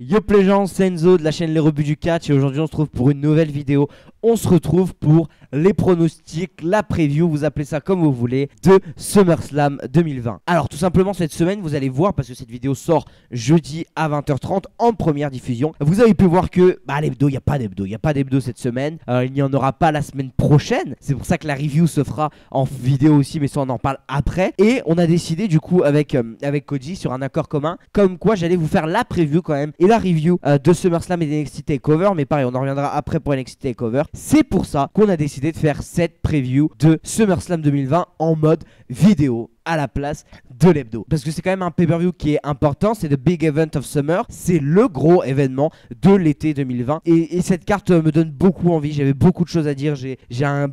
Yop les gens, c'est Enzo de la chaîne Les Rebuts du Catch et aujourd'hui on se retrouve pour une nouvelle vidéo. On se retrouve pour les pronostics, la preview, vous appelez ça comme vous voulez, de SummerSlam 2020. Alors tout simplement cette semaine vous allez voir, parce que cette vidéo sort jeudi à 20h30 en première diffusion. Vous avez pu voir que l'hebdo, il n'y a pas d'hebdo cette semaine. Il n'y en aura pas la semaine prochaine. C'est pour ça que la review se fera en vidéo aussi, mais ça on en parle après. Et on a décidé du coup avec Cody sur un accord commun, comme quoi j'allais vous faire la preview quand même et la review de SummerSlam et d'NXT TakeOver. Mais pareil, on en reviendra après pour NXT TakeOver. C'est pour ça qu'on a décidé de faire cette preview de SummerSlam 2020 en mode vidéo à la place de l'hebdo, parce que c'est quand même un pay-per-view qui est important. C'est le Big Event of Summer, c'est le gros événement de l'été 2020 et cette carte me donne beaucoup envie. J'avais beaucoup de choses à dire, j'ai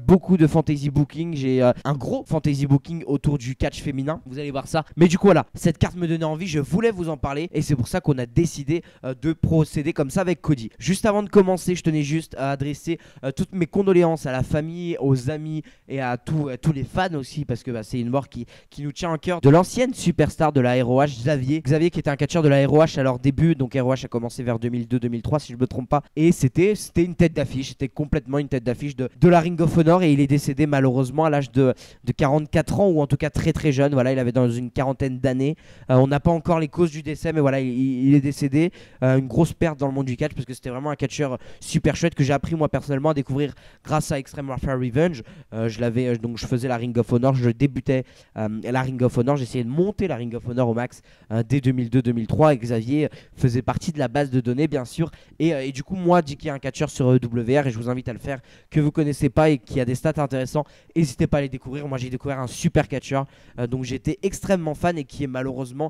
beaucoup de fantasy booking, j'ai un gros fantasy booking autour du catch féminin, vous allez voir ça. Mais du coup voilà, cette carte me donnait envie, je voulais vous en parler et c'est pour ça qu'on a décidé de procéder comme ça avec Cody. Juste avant de commencer, je tenais juste à adresser toutes mes condoléances à la famille, aux amis et à tous les fans aussi, parce que c'est une mort qui nous tient à cœur, de l'ancienne superstar de la ROH, Xavier qui était un catcheur de la ROH à leur début. Donc ROH a commencé vers 2002-2003 si je me trompe pas, et c'était une tête d'affiche, c'était complètement une tête d'affiche de la Ring of Honor, et il est décédé malheureusement à l'âge de 44 ans, ou en tout cas très très jeune. Voilà, il avait dans une quarantaine d'années. On n'a pas encore les causes du décès, mais voilà, il est décédé. Une grosse perte dans le monde du catch, parce que c'était vraiment un catcheur super chouette que j'ai appris moi personnellement à découvrir grâce à Extreme Warfare Revenge. Donc je faisais la Ring of Honor, je débutais la Ring of Honor, j'essayais de monter la Ring of Honor au max dès 2002-2003, et Xavier faisait partie de la base de données bien sûr, et du coup moi, dit qu'il y a un catcheur sur WR et je vous invite à le faire, que vous connaissez pas et qui a des stats intéressants, n'hésitez pas à les découvrir. Moi j'ai découvert un super catcheur donc j'étais extrêmement fan et qui est malheureusement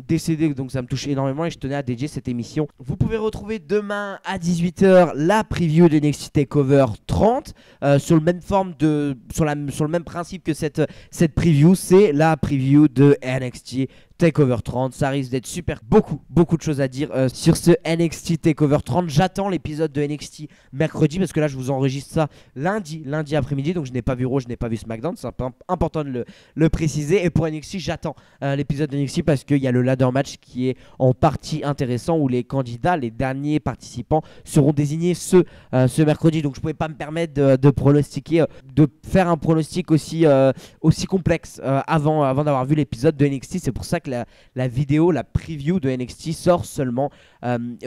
décédé, donc ça me touche énormément et je tenais à dédier cette émission. Vous pouvez retrouver demain à 18h la preview de NXT TakeOver 30 sur le même principe que cette preview. C'est la preview de NXT TakeOver 30, ça risque d'être super. Beaucoup de choses à dire sur ce NXT TakeOver 30. J'attends l'épisode de NXT mercredi, parce que là je vous enregistre ça lundi après-midi, donc je n'ai pas vu Raw, je n'ai pas vu SmackDown, c'est important de le préciser. Et pour NXT, j'attends l'épisode de NXT, parce qu'il y a le ladder match qui est en partie intéressant, où les candidats, les derniers participants seront désignés ce mercredi. Donc je pouvais pas me permettre de pronostiquer, de faire un pronostic aussi complexe avant d'avoir vu l'épisode de NXT. C'est pour ça que la vidéo, la preview de NXT sort seulement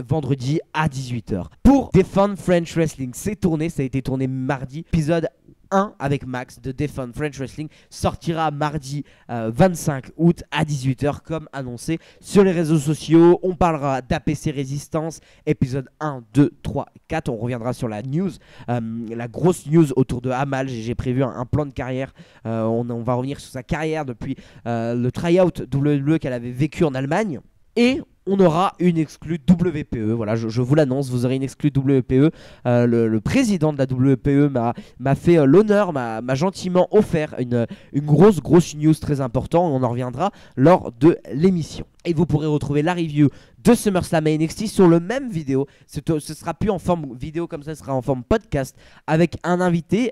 vendredi à 18h. Pour Defend French Wrestling, ça a été tourné mardi. Épisode 1 avec Max de Defend French Wrestling sortira mardi 25 août à 18h comme annoncé sur les réseaux sociaux. On parlera d'APC Résistance, épisode 1, 2, 3, 4. On reviendra sur la news, la grosse news autour de Amal. J'ai prévu un plan de carrière. On va revenir sur sa carrière depuis le tryout WWE qu'elle avait vécu en Allemagne. Et on aura une exclue WPE. Voilà, je vous l'annonce, vous aurez une exclue WPE. Le président de la WPE m'a fait l'honneur, m'a gentiment offert une grosse news très importante. On en reviendra lors de l'émission. Et vous pourrez retrouver la review de SummerSlam et NXT sur le même vidéo. Ce sera plus en forme vidéo comme ça, ce sera en forme podcast avec un invité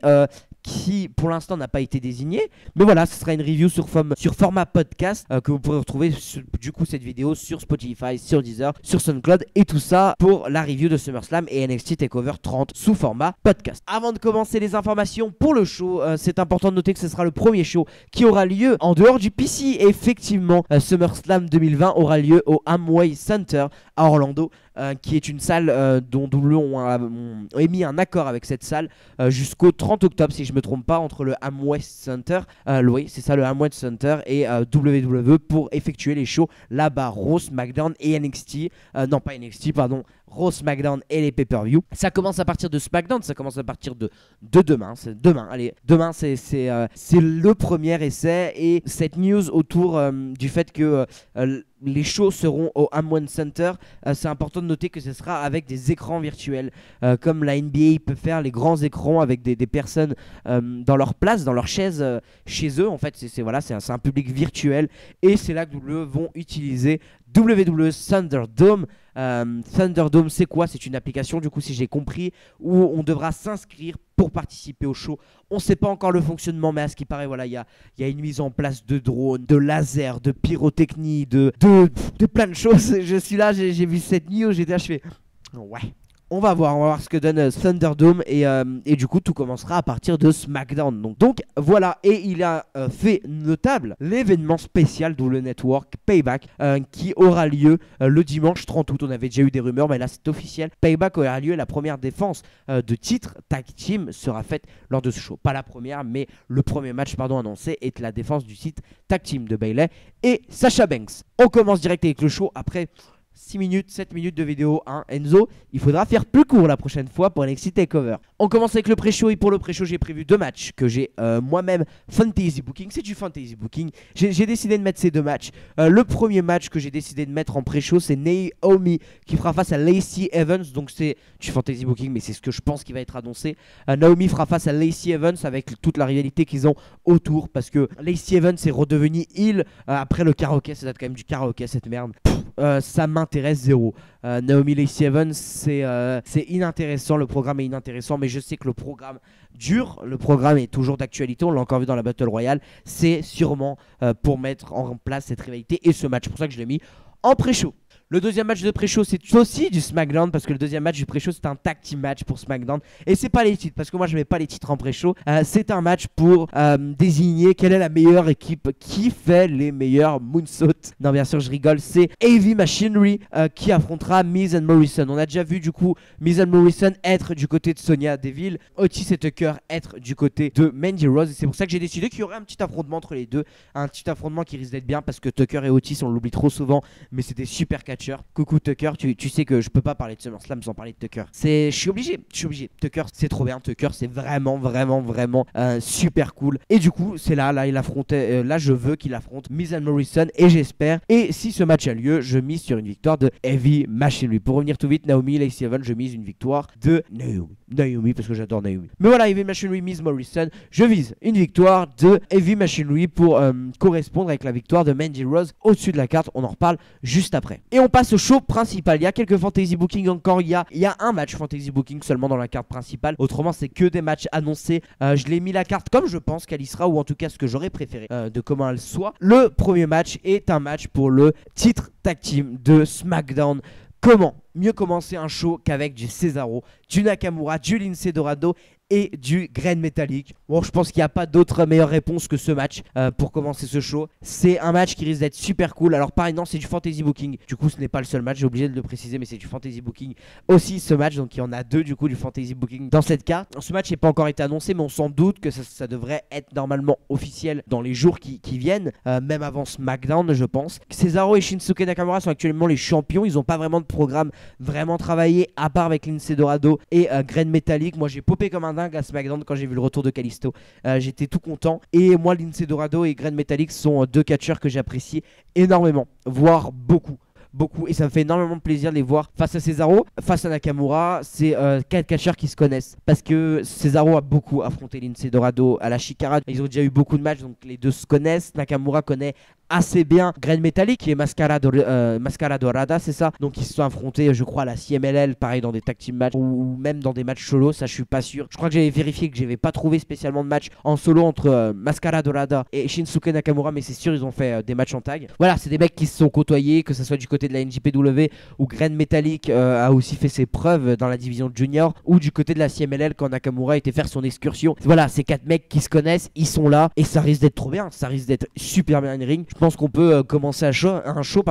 qui pour l'instant n'a pas été désigné. Mais voilà, ce sera une review sur format podcast que vous pourrez retrouver du coup cette vidéo sur Spotify, sur Deezer, sur SoundCloud, et tout ça pour la review de SummerSlam et NXT TakeOver 30 sous format podcast. Avant de commencer les informations pour le show, c'est important de noter que ce sera le premier show qui aura lieu en dehors du PC. Et effectivement, SummerSlam 2020 aura lieu au Amway Center à Orlando, qui est une salle dont WWE ont émis un accord avec cette salle jusqu'au 30 octobre si je me trompe pas, entre le Amway Center, oui c'est ça, le Amway Center, et WWE pour effectuer les shows là-bas, Raw, SmackDown et NXT, non pas NXT pardon, Raw, SmackDown et les pay-per-view. Ça commence à partir de SmackDown, ça commence à partir de demain. C'est demain, allez, demain c'est le premier essai. Et cette news autour du fait que les shows seront au Amway Center, c'est important de noter que ce sera avec des écrans virtuels, comme la NBA peut faire, les grands écrans avec des personnes dans leur place, dans leur chaise chez eux. En fait, c'est un public virtuel, et c'est là que WWE vont utiliser WWE Thunderdome. Thunderdome, c'est quoi? C'est une application, du coup, si j'ai compris, où on devra s'inscrire pour participer au show. On ne sait pas encore le fonctionnement, mais à ce qui paraît, voilà, il y a une mise en place de drones, de lasers, de pyrotechnie, de plein de choses. Je suis là, j'ai vu cette news, j'étais là, je fais ouais. On va voir ce que donne Thunderdome et du coup tout commencera à partir de SmackDown. Donc voilà, et il a fait notable l'événement spécial d'où le Network Payback qui aura lieu le dimanche 30 août. On avait déjà eu des rumeurs, mais là c'est officiel. Payback aura lieu, la première défense de titre tag team sera faite lors de ce show. Pas la première, mais le premier match annoncé est la défense du titre tag team de Bayley et Sasha Banks. On commence direct avec le show après 6 minutes, 7 minutes de vidéo, hein. Enzo, il faudra faire plus court la prochaine fois pour NXT TakeOver. On commence avec le pré-show et pour le pré-show, j'ai prévu 2 matchs que j'ai moi-même fantasy booking. C'est du fantasy booking. J'ai décidé de mettre ces 2 matchs. Le premier match que j'ai décidé de mettre en pré-show, c'est Naomi qui fera face à Lacey Evans. Donc c'est du fantasy booking, mais c'est ce que je pense qui va être annoncé. Naomi fera face à Lacey Evans avec toute la rivalité qu'ils ont autour parce que Lacey Evans est redevenue heel après le karaoké. Ça date quand même du karaoké cette merde. Ça m'intéresse zéro. Naomi Lacey Evans, c'est inintéressant, le programme est inintéressant, mais je sais que le programme dure, le programme est toujours d'actualité, on l'a encore vu dans la Battle Royale, c'est sûrement pour mettre en place cette rivalité et ce match, c'est pour ça que je l'ai mis en pré-show. Le deuxième match de pré-show, c'est aussi du SmackDown parce que le deuxième match du pré-show, c'est un tag team match pour SmackDown. Et c'est pas les titres parce que moi je mets pas les titres en pré-show. C'est un match pour désigner quelle est la meilleure équipe qui fait les meilleurs moonsaults. Non, bien sûr, je rigole. C'est Heavy Machinery qui affrontera Miz and Morrison. On a déjà vu du coup Miz and Morrison être du côté de Sonya Deville, Otis et Tucker être du côté de Mandy Rose. Et c'est pour ça que j'ai décidé qu'il y aurait un petit affrontement entre les deux. Un petit affrontement qui risque d'être bien parce que Tucker et Otis, on l'oublie trop souvent, mais c'est des super catcheurs. Coucou Tucker, tu sais que je peux pas parler de SummerSlam sans parler de Tucker. Je suis obligé. Tucker, c'est trop bien. Tucker, c'est vraiment super cool. Et du coup, c'est là il affrontait. Là, je veux qu'il affronte Miz and Morrison et j'espère. Et si ce match a lieu, je mise sur une victoire de Heavy Machinery. Pour revenir tout vite, Naomi, Lacey Evans, je mise une victoire de Naomi parce que j'adore Naomi. Mais voilà, Heavy Machinery, Miz Morrison, je vise une victoire de Heavy Machinery pour correspondre avec la victoire de Mandy Rose au-dessus de la carte. On en reparle juste après. Et on passe au show principal. Il y a quelques fantasy booking encore. Il y a un match fantasy booking seulement dans la carte principale. Autrement, c'est que des matchs annoncés. Je l'ai mis la carte comme je pense qu'elle y sera, ou en tout cas ce que j'aurais préféré de comment elle soit. Le premier match est un match pour le titre tag team de SmackDown. Comment mieux commencer un show qu'avec du Cesaro, du Nakamura, du Lince Dorado et du grain métallique. Bon, je pense qu'il n'y a pas d'autre meilleure réponse que ce match pour commencer ce show. C'est un match qui risque d'être super cool. Alors pareil, non, c'est du fantasy booking. Du coup, ce n'est pas le seul match, j'ai oublié de le préciser, mais c'est du fantasy booking aussi ce match. Donc il y en a 2 du coup du fantasy booking dans cette carte. Ce match n'est pas encore été annoncé, mais on s'en doute que ça devrait être normalement officiel dans les jours qui viennent, même avant SmackDown, je pense. Cesaro et Shinsuke Nakamura sont actuellement les champions. Ils n'ont pas vraiment de programme vraiment travaillé, à part avec Lince Dorado et grain métallique. Moi, j'ai popé comme un dingue à SmackDown quand j'ai vu le retour de Kalisto. J'étais tout content. Et moi, Lince Dorado et grain métallique sont 2 catcheurs que j'apprécie énormément, voire beaucoup. Et ça me fait énormément de plaisir de les voir face à Cesaro, face à Nakamura. C'est 4 catcheurs qui se connaissent parce que Cesaro a beaucoup affronté Lince Dorado à la Chikara. Ils ont déjà eu beaucoup de matchs, donc les deux se connaissent. Nakamura connaît assez bien grain métallique qui est Mascara Dorada, c'est ça. Donc ils se sont affrontés, je crois, à la CMLL, pareil dans des tag team matchs ou même dans des matchs solo. Ça, je suis pas sûr. Je crois que j'avais vérifié que j'avais pas trouvé spécialement de match en solo entre Mascara Dorada et Shinsuke Nakamura, mais c'est sûr ils ont fait des matchs en tag. Voilà, c'est des mecs qui se sont côtoyés, que ce soit du côté de la NJPW où grain métallique a aussi fait ses preuves dans la division junior, ou du côté de la CMLL quand Nakamura était faire son excursion. Voilà, ces 4 mecs qui se connaissent, ils sont là et ça risque d'être trop bien. Ça risque d'être super bien in ring. Je pense qu'on peut commencer un show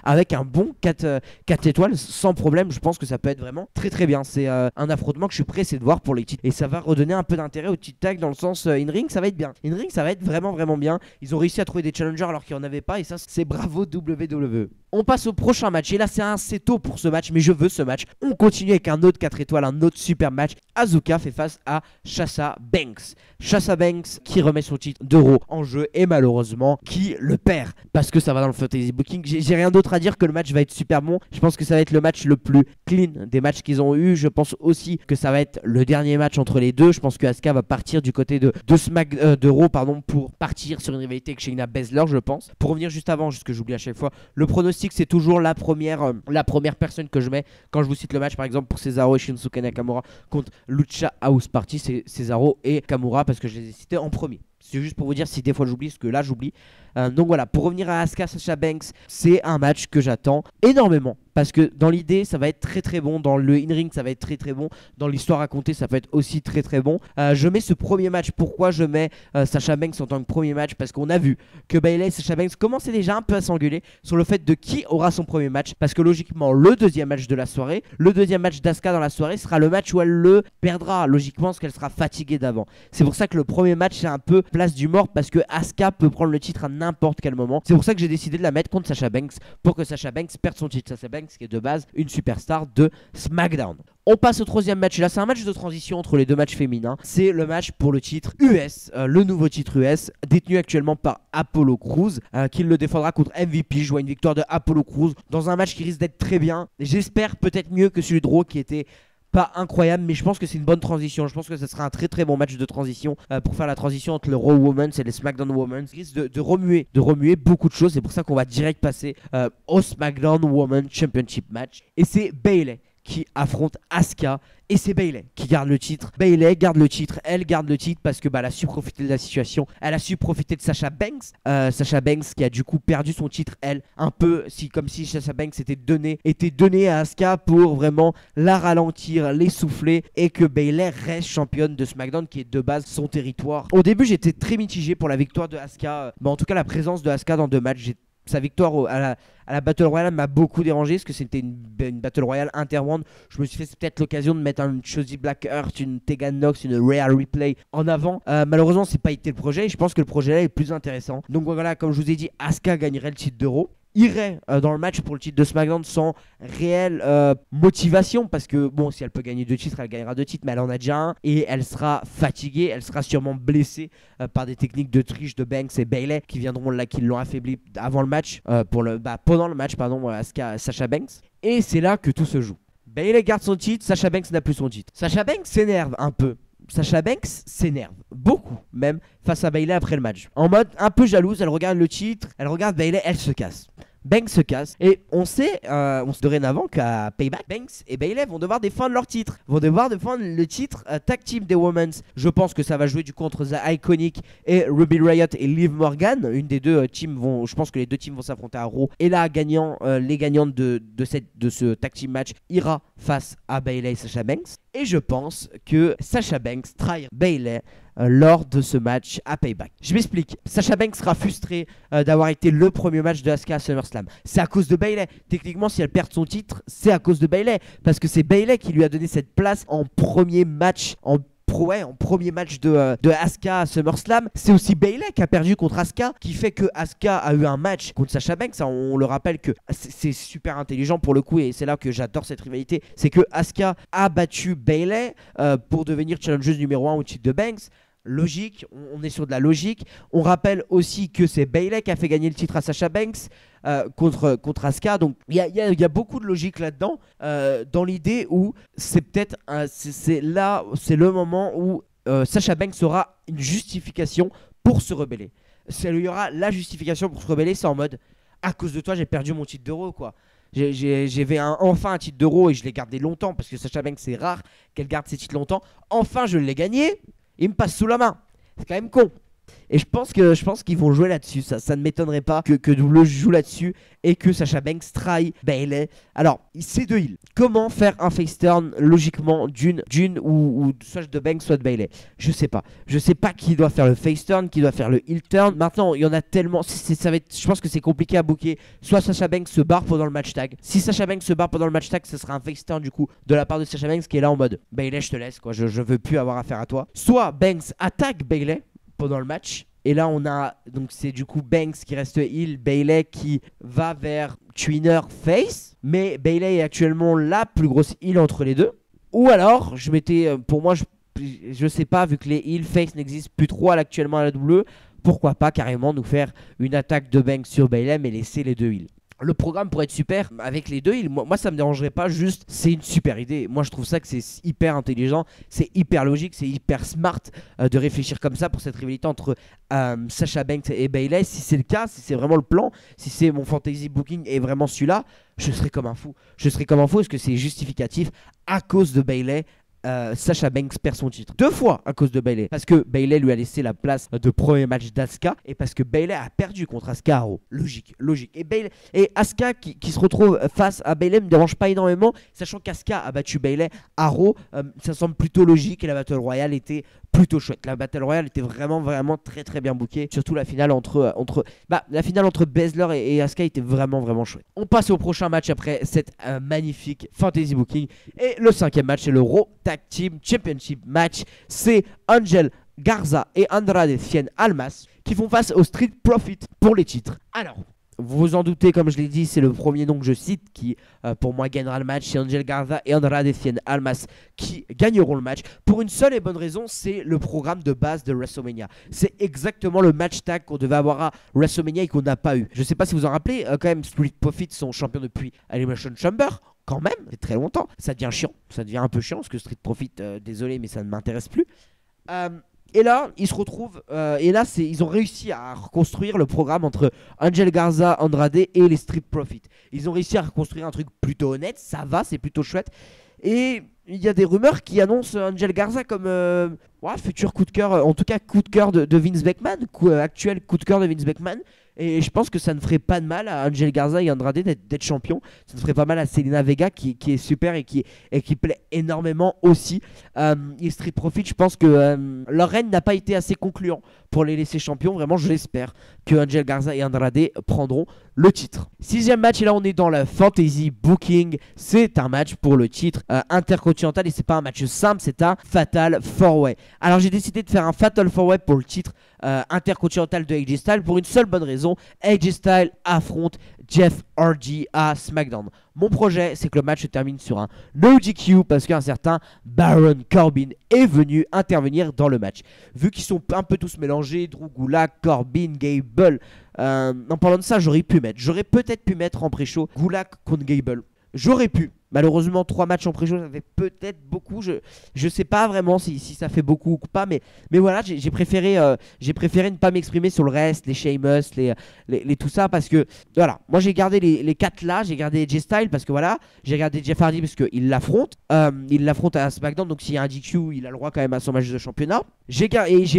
avec un bon 4 étoiles sans problème. Je pense que ça peut être vraiment très bien. C'est un affrontement que je suis pressé de voir pour les titres. Et ça va redonner un peu d'intérêt au titre tag dans le sens in-ring, ça va être bien. In-ring, ça va être vraiment bien. Ils ont réussi à trouver des challengers alors qu'il n'y en avait pas. Et ça, c'est bravo WWE. On passe au prochain match. Et là, c'est assez tôt pour ce match, mais je veux ce match. On continue avec un autre 4 étoiles, un autre super match. Asuka fait face à Sasha Banks. Sasha Banks qui remet son titre d'Euro en jeu et malheureusement qui le perd. Parce que ça va dans le fantasy booking. J'ai rien d'autre à dire que le match va être super bon. Je pense que ça va être le match le plus clean des matchs qu'ils ont eu. Je pense aussi que ça va être le dernier match entre les deux. Je pense que Asuka va partir du côté de Raw pour partir sur une rivalité avec Shayna Baszler, je pense. Pour revenir juste avant, juste que j'oublie à chaque fois, le pronostic pronostic, c'est toujours la première personne que je mets quand je vous cite le match. Par exemple, pour Cesaro et Shinsuke Nakamura contre Lucha House Party, c'est Cesaro et Nakamura parce que je les ai cités en premier. C'est juste pour vous dire si des fois j'oublie, parce que là j'oublie. Donc voilà, pour revenir à Asuka Sasha Banks, c'est un match que j'attends énormément. Parce que dans l'idée, ça va être très très bon. Dans le in-ring, ça va être très très bon. Dans l'histoire racontée, ça peut être aussi très très bon. Je mets ce premier match. Pourquoi je mets Sasha Banks en tant que premier match? Parce qu'on a vu que Bayley et Sasha Banks commençaient déjà un peu à s'engueuler sur le fait de qui aura son premier match. Parce que logiquement, le deuxième match de la soirée, le deuxième match d'Asuka dans la soirée sera le match où elle le perdra. Logiquement, parce qu'elle sera fatiguée d'avant. C'est pour ça que le premier match, c'est un peu place du mort. Parce que Asuka peut prendre le titre à n'importe quel moment. C'est pour ça que j'ai décidé de la mettre contre Sasha Banks. Pour que Sasha Banks perde son titre. Sasha Banks qui est de base une superstar de SmackDown. On passe au troisième match. Là, c'est un match de transition entre les deux matchs féminins. C'est le match pour le titre US, le nouveau titre US, détenu actuellement par Apollo Crews, qui le défendra contre MVP. Je vois une victoire de Apollo Crews dans un match qui risque d'être très bien. J'espère peut-être mieux que celui de Raw qui était pas incroyable, mais je pense que c'est une bonne transition. Je pense que ce sera un très très bon match de transition pour faire la transition entre le Raw Women's et les SmackDown Women's. Il risque de remuer beaucoup de choses. C'est pour ça qu'on va direct passer au SmackDown Women's Championship match. Et c'est Bayley qui affronte Asuka. Et c'est Bayley qui garde le titre. Bayley garde le titre. Elle garde le titre parce que elle a su profiter de la situation. Elle a su profiter de Sasha Banks. Sasha Banks qui a du coup perdu son titre. Elle, un peu comme si Sasha Banks était donnée à Asuka pour vraiment la ralentir, l'essouffler. Et que Bayley reste championne de SmackDown qui est de base son territoire. Au début, j'étais très mitigé pour la victoire de Asuka. Mais en tout cas, la présence de Asuka dans deux matchs. Sa victoire à la Battle Royale m'a beaucoup dérangé parce que c'était une Battle Royale interround. Je me suis fait peut-être l'occasion de mettre une Shotzi Blackheart, une Tegan Nox, une Rhea Ripley en avant. Malheureusement, c'est pas été le projet et je pense que le projet là est plus intéressant. Donc voilà, comme je vous ai dit, Asuka gagnerait le titre de Raw. Irait dans le match pour le titre de SmackDown sans réelle motivation parce que bon, si elle peut gagner 2 titres, elle gagnera 2 titres, mais elle en a déjà un et elle sera fatiguée, elle sera sûrement blessée par des techniques de triche de Banks et Bayley qui viendront là, qui l'ont affaibli avant le match, pendant le match, pardon, Sasha Banks. Et c'est là que tout se joue. Bayley garde son titre, Sasha Banks n'a plus son titre. Sasha Banks s'énerve un peu. Sasha Banks s'énerve beaucoup même face à Bayley après le match. En mode un peu jalouse, elle regarde le titre, elle regarde Bayley, elle se casse. Banks se casse et on sait dorénavant qu'à Payback, Banks et Bayley vont devoir défendre leur titre, vont devoir défendre le titre tag team des Women's. Je pense que ça va jouer du coup entre The Iconic et Ruby Riott et Liv Morgan. Une des deux teams je pense que les deux teams vont s'affronter à Raw et là les gagnantes de ce tag team match ira face à Bayley et Sasha Banks. Et je pense que Sasha Banks trahira Bayley lors de ce match à Payback. Je m'explique. Sasha Banks sera frustrée d'avoir été le premier match de Asuka à SummerSlam. C'est à cause de Bayley. Techniquement, si elle perd son titre, c'est à cause de Bayley. Parce que c'est Bayley qui lui a donné cette place en premier match, en premier match de Asuka à SummerSlam. C'est aussi Bayley qui a perdu contre Asuka, qui fait que Asuka a eu un match contre Sasha Banks. On le rappelle que c'est super intelligent pour le coup et c'est là que j'adore cette rivalité. C'est que Asuka a battu Bayley pour devenir challengeuse numéro 1 au titre de Banks. Logique, on est sur de la logique. On rappelle aussi que c'est Bayley qui a fait gagner le titre à Sasha Banks contre Asuka. Donc il y a beaucoup de logique là-dedans, dans l'idée où c'est peut-être c'est le moment où Sasha Banks aura une justification pour se rebeller. Il y aura la justification pour se rebeller, c'est en mode à cause de toi j'ai perdu mon titre d'Euro quoi. J'avais enfin un titre d'Euro et je l'ai gardé longtemps parce que Sasha Banks c'est rare qu'elle garde ses titres longtemps. Enfin je l'ai gagné. Il me passe sous la main. C'est quand même con. Et je pense qu'ils vont jouer là-dessus. Ça ne m'étonnerait pas que WWE joue là-dessus et que Sasha Banks trahit Bayley. Alors, c'est deux heels. Comment faire un face turn logiquement d'une ou soit de Banks, soit de Bayley? Je sais pas. Je sais pas qui doit faire le face turn, qui doit faire le heel turn. Maintenant, il y en a tellement. Je pense que c'est compliqué à booker. Soit Sasha Banks se barre pendant le match tag. Si Sasha Banks se barre pendant le match tag, ce sera un face turn du coup de la part de Sasha Banks qui est là en mode Bayley, je te laisse quoi. Je veux plus avoir affaire à toi. Soit Banks attaque Bayley pendant le match. Et là, on a. Donc, c'est du coup Banks qui reste heel, Bayley qui va vers Twinner face. Mais Bayley est actuellement la plus grosse heel entre les deux. Ou alors, pour moi, je sais pas, vu que les heel face n'existent plus trop actuellement à la WWE, pourquoi pas carrément nous faire une attaque de Banks sur Bayley, mais laisser les deux heels. Le programme pourrait être super avec les deux. Moi, ça me dérangerait pas. Juste, c'est une super idée. Moi, je trouve ça que c'est hyper intelligent, c'est hyper logique, c'est hyper smart de réfléchir comme ça pour cette rivalité entre Sasha Banks et Bayley. Si c'est le cas, si c'est vraiment le plan, si c'est mon fantasy booking est vraiment celui-là, je serais comme un fou. Je serais comme un fou parce que c'est justificatif à cause de Bayley. Sasha Banks perd son titre 2 fois à cause de Bayley, parce que Bayley lui a laissé la place de premier match d'Asuka et parce que Bayley a perdu contre Asuka à Raw. Logique. Et Asuka qui se retrouve face à Bayley me dérange pas énormément, sachant qu'Asuka a battu Bayley à Raw. Ça semble plutôt logique et la Battle Royale était plutôt chouette. La Battle Royale était vraiment très très bien bookée. Surtout la finale entre Baszler et Asuka était vraiment chouette. On passe au prochain match après cette magnifique fantasy booking. Et le 5e match, c'est le Raw Tag Team Championship match. C'est Angel Garza et Andrade Cien Almas qui font face au Street Profit pour les titres. Alors, vous vous en doutez, comme je l'ai dit, c'est le premier nom que je cite qui, pour moi, gagnera le match. C'est Angel Garza et Andrade Cien Almas qui gagneront le match. Pour une seule et bonne raison, c'est le programme de base de WrestleMania. C'est exactement le match tag qu'on devait avoir à WrestleMania et qu'on n'a pas eu. Je sais pas si vous en rappelez, quand même, Street Profits sont champions depuis Elimination Chamber. Quand même, c'est très longtemps. Ça devient chiant. Ça devient un peu chiant parce que Street Profit, désolé, mais ça ne m'intéresse plus. Et là, ils se retrouvent. Ils ont réussi à reconstruire le programme entre Angel Garza, Andrade et les Street Profits. Ils ont réussi à reconstruire un truc plutôt honnête. Ça va, c'est plutôt chouette. Et il y a des rumeurs qui annoncent Angel Garza comme futur coup de cœur, en tout cas coup de cœur de Vince McMahon, actuel coup de cœur de Vince McMahon. Et je pense que ça ne ferait pas de mal à Angel Garza et Andrade d'être champion. Ça ne ferait pas mal à Zelina Vega qui est super et qui plaît énormément aussi. Et Street Profit, je pense que leur règne n'a pas été assez concluant pour les laisser champions. Vraiment, je l'espère que Angel Garza et Andrade prendront le titre. 6e match, et là on est dans le fantasy booking. C'est un match pour le titre intercontinental et c'est pas un match simple, c'est un Fatal 4-Way. Alors j'ai décidé de faire un Fatal 4-Way pour le titre intercontinental de AJ Styles pour une seule bonne raison. AJ Styles affronte Jeff Hardy à SmackDown. Mon projet, c'est que le match se termine sur un no DQ parce qu'un certain Baron Corbin est venu intervenir dans le match. Vu qu'ils sont un peu tous mélangés, Drew Gulak, Corbin, Gable, en parlant de ça, j'aurais peut-être pu mettre en pré-show Gulak contre Gable. J'aurais pu. Malheureusement, 3 matchs en pré-show, ça fait peut-être beaucoup. Je sais pas vraiment si ça fait beaucoup ou pas. Mais voilà, j'ai préféré ne pas m'exprimer sur le reste, les Sheamus, les tout ça. Parce que, voilà, moi j'ai gardé les 4 là. J'ai gardé AJ Styles parce que voilà. J'ai gardé Jeff Hardy parce qu'il l'affronte. Il l'affronte à SmackDown. Donc s'il y a un DQ, il a le droit quand même à son match de championnat. J'ai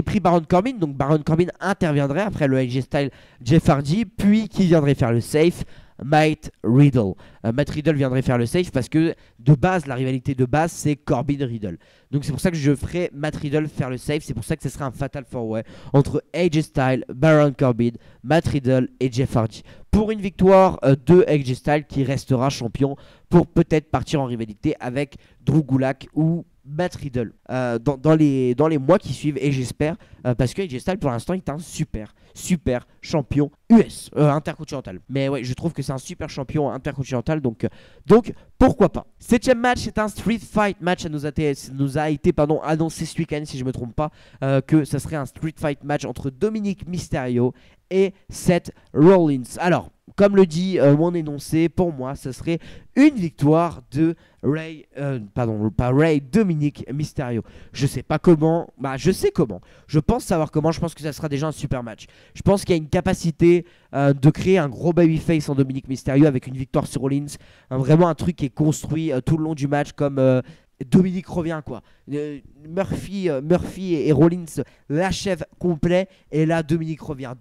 pris Baron Corbin. Donc Baron Corbin interviendrait après le AJ Styles, Jeff Hardy. Puis qui viendrait faire le safe? Matt Riddle. Matt Riddle viendrait faire le safe parce que de base, la rivalité de base, c'est Corbin-Riddle. Donc c'est pour ça que je ferai Matt Riddle faire le safe. C'est pour ça que ce serait un Fatal 4-Way entre AJ Styles, Baron Corbin, Matt Riddle et Jeff Hardy. Pour une victoire de AJ Styles qui restera champion pour peut-être partir en rivalité avec Drew Gulak ou Matt Riddle dans les mois qui suivent, et j'espère parce que AJ Styles pour l'instant est un super champion US intercontinental. Mais ouais, je trouve que c'est un super champion intercontinental, donc pourquoi pas. 7e match, c'est un Street Fight match. Ça nous a été annoncé ce week-end, si je me trompe pas, que ça serait un Street Fight match entre Dominic Mysterio et Seth Rollins. Alors, comme le dit mon énoncé, pour moi, ce serait une victoire de Dominic Mysterio. Je sais pas comment, je sais comment. Je pense savoir comment. Je pense que ça sera déjà un super match. Je pense qu'il y a une capacité de créer un gros babyface en Dominic Mysterio avec une victoire sur Rollins. Vraiment un truc qui est construit tout le long du match comme Dominic revient quoi. Murphy et Rollins l'achèvent complet et là Dominic revient.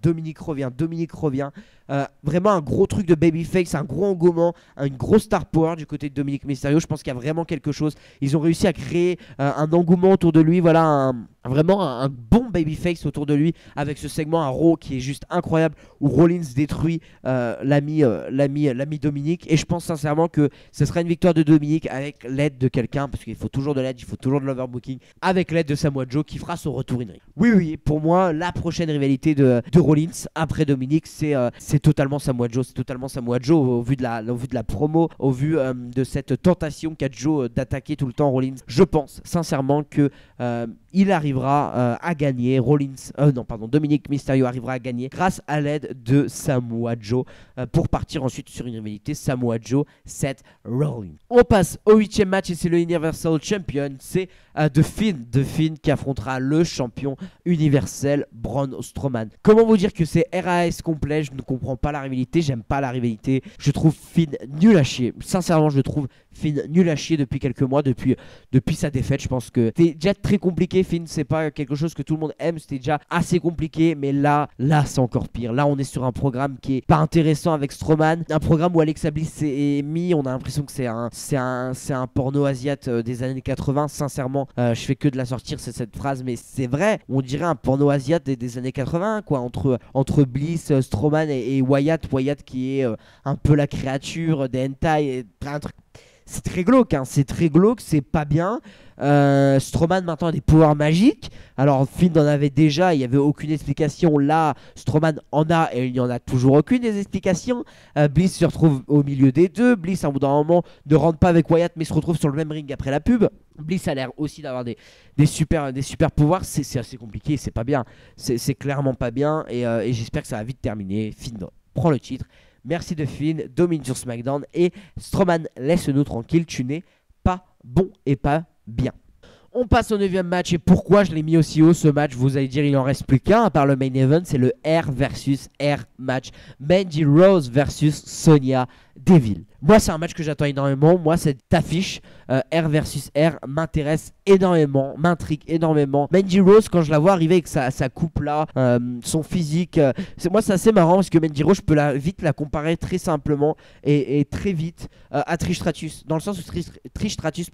Vraiment un gros truc de babyface, un gros engouement, une grosse star power du côté de Dominic Mysterio. Je pense qu'il y a vraiment quelque chose. Ils ont réussi à créer un engouement autour de lui. Voilà, vraiment un bon babyface autour de lui avec ce segment à Raw qui est juste incroyable où Rollins détruit l'ami Dominic. Et je pense sincèrement que ce sera une victoire de Dominic avec l'aide de quelqu'un parce qu'il faut toujours de l'aide, il faut toujours de l'overbooking, avec l'aide de Samoa Joe qui fera son retour in ring. Oui, pour moi, la prochaine rivalité de Rollins après Dominic, c'est totalement Samoa Joe. C'est totalement Samoa Joe au vu de la promo, au vu de cette tentation qu'a Joe d'attaquer tout le temps Rollins. Je pense sincèrement que il arrivera à gagner. Dominic Mysterio arrivera à gagner grâce à l'aide de Samoa Joe pour partir ensuite sur une rivalité Samoa Joe, Seth Rollins. On passe au 8e match et c'est le Universal Champion. C'est The Fiend qui affrontera le champion universel Braun Strowman. Comment vous dire que c'est RAS complet? Je ne comprends pas la rivalité, j'aime pas la rivalité. Je trouve Fiend nul à chier. Sincèrement, je trouve Fiend nul à chier depuis quelques mois, depuis sa défaite. Je pense que c'était déjà très compliqué. Fiend, c'est pas quelque chose que tout le monde aime, c'était déjà assez compliqué, mais là c'est encore pire. Là, on est sur un programme qui est pas intéressant avec Strowman, un programme où Alexa Bliss est mis. On a l'impression que c'est un porno asiate des années 80. Sincèrement, je fais que de la sortir cette phrase, mais c'est vrai. On dirait un porno asiate des années 80, quoi, entre Bliss, Strowman et Wyatt qui est un peu la créature des hentai, un truc. C'est très glauque, c'est pas bien. Strowman maintenant a des pouvoirs magiques. Alors Finn en avait déjà, il n'y avait aucune explication. Là, Strowman en a et il n'y en a toujours aucune des explications. Bliss se retrouve au milieu des deux. Bliss, à un bout d'un moment, ne rentre pas avec Wyatt mais se retrouve sur le même ring après la pub. Bliss a l'air aussi d'avoir des super pouvoirs. C'est assez compliqué, c'est pas bien. C'est clairement pas bien et j'espère que ça va vite terminer. Finn prend le titre. Merci de Finn, domine sur SmackDown et Strowman, laisse-nous tranquille, tu n'es pas bon et pas bien. On passe au 9e match et pourquoi je l'ai mis aussi haut ce match? Vous allez dire il en reste plus qu'un à part le main event, c'est le R versus R match. Mandy Rose versus Sonya Deville. Moi c'est un match que j'attends énormément, moi cette affiche R versus R m'intéresse énormément, m'intrigue énormément. Mandy Rose quand je la vois arriver avec sa coupe là, son physique, moi c'est assez marrant parce que Mandy Rose je peux vite la comparer très simplement et très vite à Trish Stratus. Dans le sens où Trish Stratus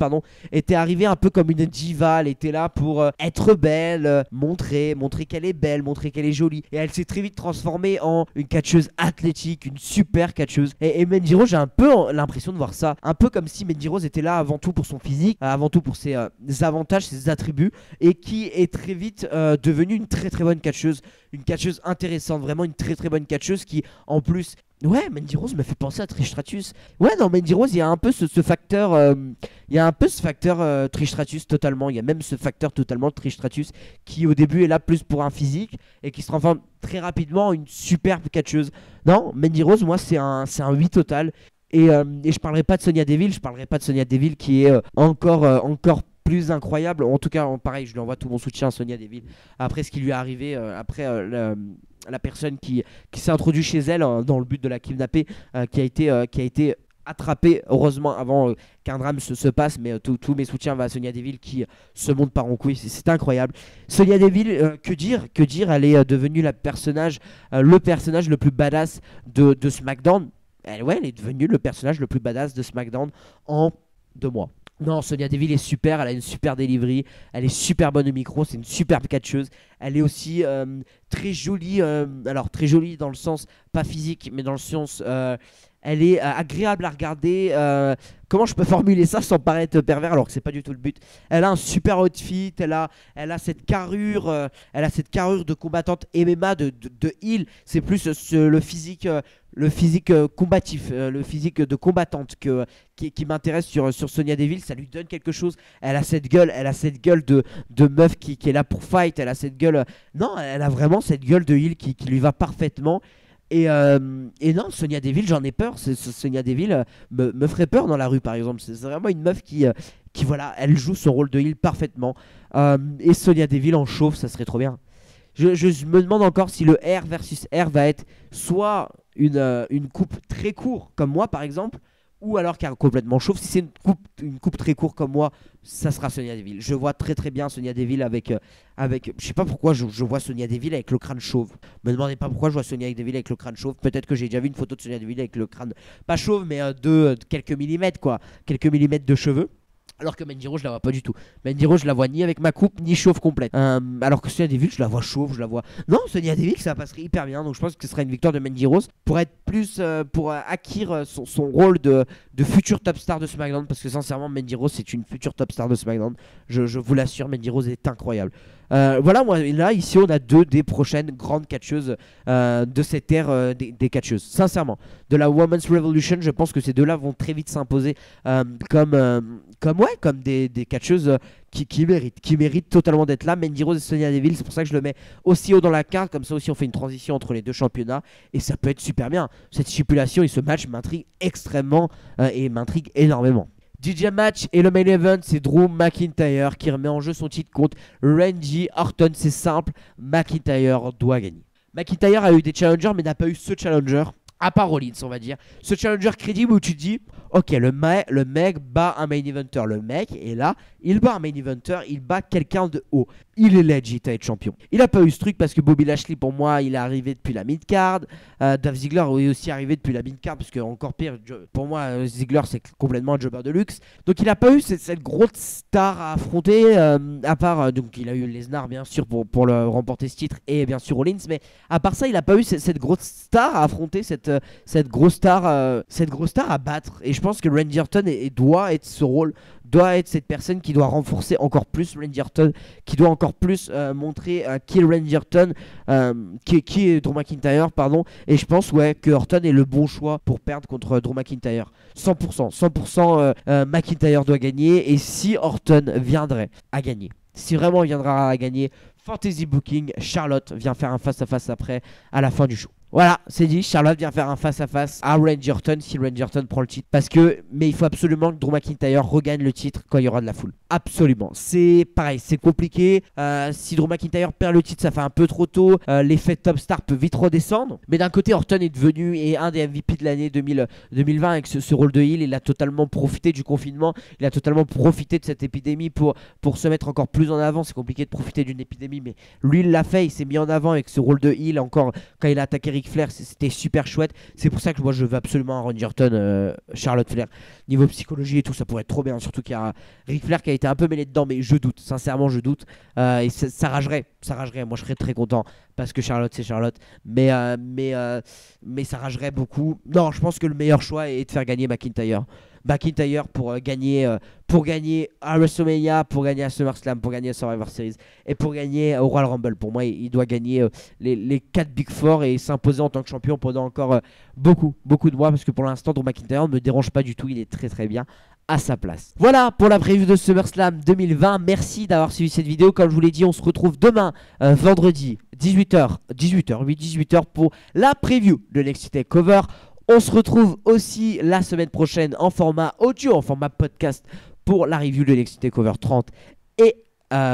était arrivée un peu comme une diva, elle était là pour être belle, montrer qu'elle est belle, montrer qu'elle est jolie. Et elle s'est très vite transformée en une catcheuse athlétique, une super catcheuse. Et Mandy Rose j'ai un peu l'impression de voir ça, un peu comme si Mandy Rose était là avant tout pour son physique, avant tout pour ses avantages, ses attributs, et qui est très vite devenue une très très bonne catcheuse, une catcheuse intéressante, vraiment une très très bonne catcheuse qui en plus... Ouais, Mandy Rose me fait penser à Trish Stratus. Ouais, non, Mandy Rose, il y a un peu ce facteur... il y a un peu ce facteur Trish Stratus totalement. Il y a même ce facteur totalement Trish Stratus qui au début est là plus pour un physique et qui se transforme très rapidement en une superbe catcheuse. Non, Mandy Rose, moi, c'est un 8 total. Et je parlerai pas de Sonya Deville, qui est encore plus incroyable. En tout cas, pareil, je lui envoie tout mon soutien à Sonya Deville. Après ce qui lui est arrivé, la personne qui s'est introduite chez elle dans le but de la kidnapper, qui a été attrapée, heureusement, avant qu'un drame se passe. Mais tous mes soutiens vont à Sonya Deville qui se monte par en couille. C'est incroyable. Sonya Deville, que dire, elle est devenue le personnage le plus badass de SmackDown. Elle est devenue le personnage le plus badass de SmackDown en 2 mois. Non, Sonya Deville est super, elle a une super delivery, elle est super bonne au micro, c'est une superbe catcheuse. Elle est aussi très jolie, alors très jolie dans le sens, pas physique, mais dans le sens, elle est agréable à regarder. Comment je peux formuler ça sans paraître pervers alors que c'est pas du tout le but. Elle a un super outfit, elle a cette carrure, de combattante MMA de heel. C'est plus le physique combatif, le physique de combattante qui m'intéresse sur Sonya Deville. Ça lui donne quelque chose. Elle a cette gueule de meuf qui est là pour fight. Elle a cette gueule. Non, elle a vraiment cette gueule de heel qui lui va parfaitement. Et non, Sonya Deville, j'en ai peur. Sonya Deville me ferait peur dans la rue, par exemple. C'est vraiment une meuf qui voilà, elle joue son rôle de heel parfaitement. Et Sonya Deville en chauve, ça serait trop bien. Je me demande encore si le R versus R va être soit une coupe très courte, comme moi, par exemple, ou alors car complètement chauve. Si c'est une coupe très courte comme moi, ça sera Sonya Deville. Je vois très très bien Sonya Deville avec je sais pas pourquoi je vois Sonya Deville avec le crâne chauve. Me demandez pas pourquoi je vois Sonya Deville avec le crâne chauve. Peut-être que j'ai déjà vu une photo de Sonya Deville avec le crâne pas chauve mais de quelques millimètres quoi, quelques millimètres de cheveux. Alors que Mandy Rose, je la vois pas du tout. Mandy Rose, je la vois ni avec ma coupe, ni chauve complète. Alors que Sonya Deville, je la vois chauve, Non, Sonya Deville, ça passerait hyper bien. Donc je pense que ce sera une victoire de Mandy Rose pour être plus, pour acquérir son rôle de futur top star de SmackDown. Parce que sincèrement, Mandy Rose, c'est une future top star de SmackDown. Je vous l'assure, Mandy Rose est incroyable. Voilà, moi, là, ici, on a 2 des prochaines grandes catcheuses de cette ère des catcheuses. Sincèrement, de la Women's Revolution, je pense que ces 2-là vont très vite s'imposer comme comme des catcheuses qui méritent totalement d'être là. Mandy Rose et Sonya Deville, c'est pour ça que je le mets aussi haut dans la carte. Comme ça aussi, on fait une transition entre les deux championnats et ça peut être super bien. Cette stipulation et ce match m'intrigue extrêmement et m'intrigue énormément. DJ match et le main event, c'est Drew McIntyre qui remet en jeu son titre contre Randy Orton. C'est simple, McIntyre doit gagner. McIntyre a eu des challengers mais n'a pas eu ce challenger, à part Rollins on va dire. Ce challenger crédible où tu te dis, ok, le mec bat un main eventer. Le mec est là, il bat un main eventer, il bat quelqu'un de haut. Il est legit à être champion. Il a pas eu ce truc parce que Bobby Lashley, pour moi, il est arrivé depuis la mid-card. Dolph Ziggler est aussi arrivé depuis la mid-card parce que, encore pire, pour moi, Ziggler, c'est complètement un jobber de luxe. Donc, il a pas eu cette grosse star à affronter, à part, donc, il a eu Lesnar, bien sûr, pour le remporter ce titre et bien sûr Rollins. Mais à part ça, il a pas eu cette grosse star à affronter, cette grosse star à battre. Et je pense que Randy Orton doit être ce rôle, doit être cette personne qui doit renforcer encore plus Randy Orton, qui doit encore plus montrer qui est Randy Orton, qui est Drew McIntyre, pardon. Et je pense que Orton est le bon choix pour perdre contre Drew McIntyre. 100% McIntyre doit gagner. Et si Orton viendrait à gagner, si vraiment il viendra à gagner, Fantasy Booking, Charlotte vient faire un face-à-face après, à la fin du show. Voilà, c'est dit, Charlotte vient faire un face-à-face à Randy Orton si Randy Orton prend le titre. Mais il faut absolument que Drew McIntyre regagne le titre quand il y aura de la foule. Absolument. C'est pareil, c'est compliqué. Si Drew McIntyre perd le titre, ça fait un peu trop tôt. L'effet top star peut vite redescendre. Mais d'un côté, Orton est devenu un des MVP de l'année 2020 avec ce rôle de heel. Il a totalement profité du confinement. Il a totalement profité de cette épidémie pour se mettre encore plus en avant. C'est compliqué de profiter d'une épidémie, mais lui, il l'a fait. Il s'est mis en avant avec ce rôle de heel. Encore, quand il a attaqué Ric Flair, c'était super chouette. C'est pour ça que moi, je veux absolument un Randy Orton, Charlotte Flair. Niveau psychologie et tout, ça pourrait être trop bien. Surtout qu'il y a Ric Flair qui a été un peu mêlé dedans, mais je doute. Sincèrement, je doute. Et ça ragerait. Moi, je serais très content parce que Charlotte, c'est Charlotte. Mais ça ragerait beaucoup. Non, je pense que le meilleur choix est de faire gagner McIntyre. McIntyre pour gagner à WrestleMania, pour gagner à SummerSlam, pour gagner à Survivor Series et pour gagner au Royal Rumble. Pour moi, il doit gagner les 4 Big Four et s'imposer en tant que champion pendant encore beaucoup de mois, parce que pour l'instant, Drew McIntyre ne me dérange pas du tout. Il est très très bien à sa place. Voilà pour la preview de SummerSlam 2020. Merci d'avoir suivi cette vidéo. Comme je vous l'ai dit, on se retrouve demain, vendredi, 18h pour la preview de NXT TakeOver. On se retrouve aussi la semaine prochaine en format audio, en format podcast pour la review de NXT TakeOver 30 et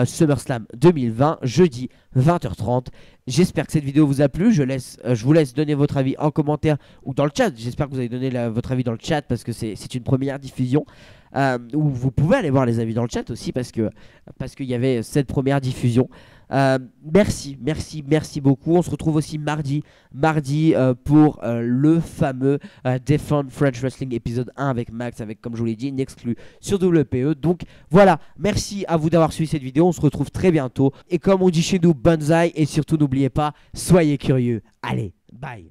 SummerSlam 2020, jeudi 20h30. J'espère que cette vidéo vous a plu. Je vous laisse donner votre avis en commentaire ou dans le chat. J'espère que vous avez donné votre avis dans le chat parce que c'est une première diffusion. Où vous pouvez aller voir les avis dans le chat aussi parce qu'il y avait cette première diffusion. Merci beaucoup. On se retrouve aussi mardi pour le fameux Defend French Wrestling épisode 1 avec Max, avec, comme je vous l'ai dit, une exclue sur WPE. Donc voilà, merci à vous d'avoir suivi cette vidéo. On se retrouve très bientôt et comme on dit chez nous, bonsaï, et surtout n'oubliez pas, soyez curieux. Allez, bye.